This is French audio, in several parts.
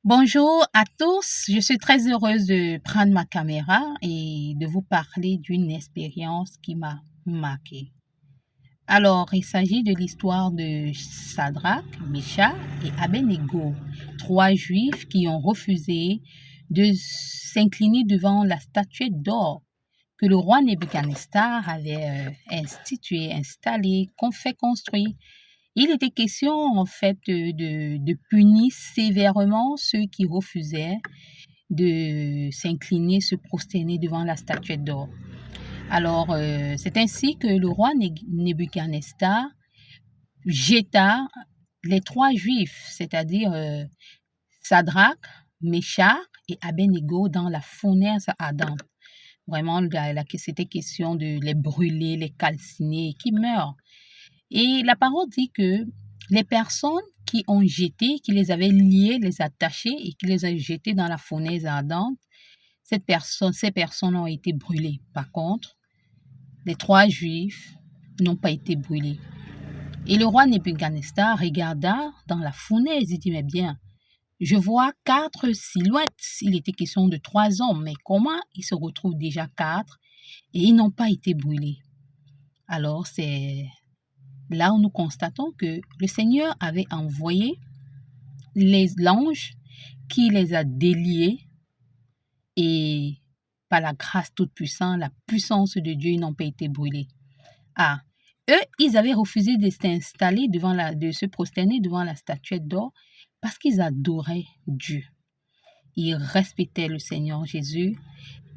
Bonjour à tous, je suis très heureuse de prendre ma caméra et de vous parler d'une expérience qui m'a marquée. Alors, il s'agit de l'histoire de Shadrach, Meshach et Abednego, trois juifs qui ont refusé de s'incliner devant la statuette d'or que le roi Nebuchadnezzar avait installée, qu'on fait construire. Il était question en fait de punir sévèrement ceux qui refusaient de s'incliner, se prosterner devant la statuette d'or. Alors, c'est ainsi que le roi Nebuchadnezzar jeta les trois juifs, c'est-à-dire Shadrach, Meshach et Abednego dans la fournaise ardente. Vraiment, c'était question de les brûler, les calciner, qui meurent. Et la parole dit que les personnes qui ont jeté, qui les avaient liés, les attachés et qui les ont jetés dans la fournaise ardente, ces personnes ont été brûlées. Par contre, les trois juifs n'ont pas été brûlés. Et le roi Nebuchadnezzar regarda dans la fournaise, il dit, mais bien, je vois 4 silhouettes. Il était question de 3 hommes, mais comment il se retrouve déjà 4 et ils n'ont pas été brûlés? Alors, c'est là où nous constatons que le Seigneur avait envoyé l'ange qui les a déliés et par la grâce toute puissante, la puissance de Dieu, ils n'ont pas été brûlés. Ah, eux, ils avaient refusé de s'installer de se prosterner devant la statuette d'or parce qu'ils adoraient Dieu. Ils respectaient le Seigneur Jésus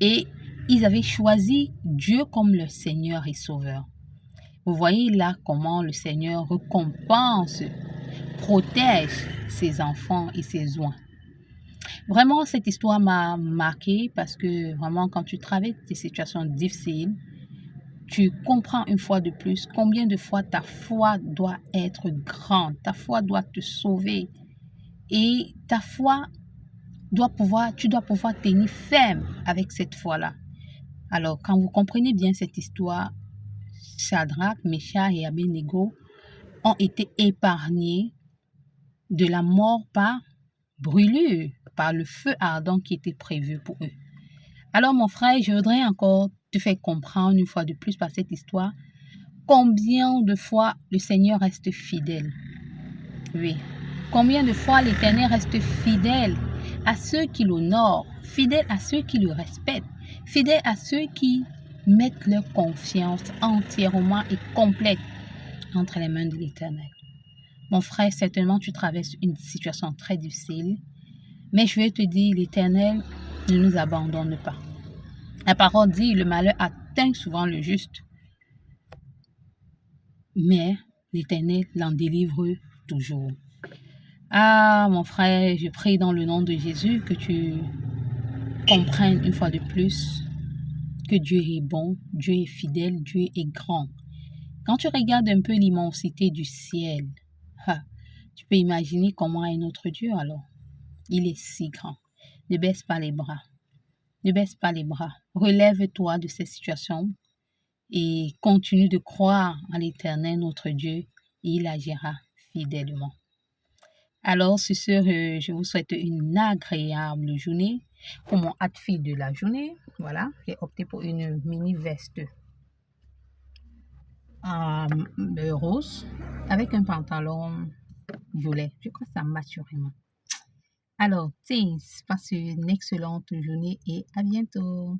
et ils avaient choisi Dieu comme leur Seigneur et Sauveur. Vous voyez là comment le Seigneur récompense, protège ses enfants et ses oins. Vraiment, cette histoire m'a marquée parce que vraiment, quand tu traverses des situations difficiles, tu comprends une fois de plus combien de fois ta foi doit être grande, ta foi doit te sauver et ta foi tu dois pouvoir tenir ferme avec cette foi-là. Alors, quand vous comprenez bien cette histoire, Shadrach, Meshach et Abednego ont été épargnés de la mort par brûlure, par le feu ardent qui était prévu pour eux. Alors mon frère, je voudrais encore te faire comprendre une fois de plus par cette histoire combien de fois le Seigneur reste fidèle. Oui, combien de fois l'Éternel reste fidèle à ceux qui l'honorent, fidèle à ceux qui le respectent, fidèle à ceux qui mettent leur confiance entièrement et complète entre les mains de l'Éternel. Mon frère, certainement tu traverses une situation très difficile, mais je vais te dire, l'Éternel ne nous abandonne pas. La parole dit, le malheur atteint souvent le juste, mais l'Éternel l'en délivre toujours. Ah, mon frère, je prie dans le nom de Jésus que tu comprennes une fois de plus que Dieu est bon, Dieu est fidèle, Dieu est grand. Quand tu regardes un peu l'immensité du ciel, tu peux imaginer comment est notre Dieu alors. Il est si grand. Ne baisse pas les bras. Ne baisse pas les bras. Relève-toi de cette situation et continue de croire en l'Éternel, notre Dieu, et il agira fidèlement. Alors, sur ce, je vous souhaite une agréable journée. Pour mon outfit de la journée, voilà, j'ai opté pour une mini veste rose avec un pantalon violet. Je crois que ça match vraiment. Alors, passe une excellente journée et à bientôt.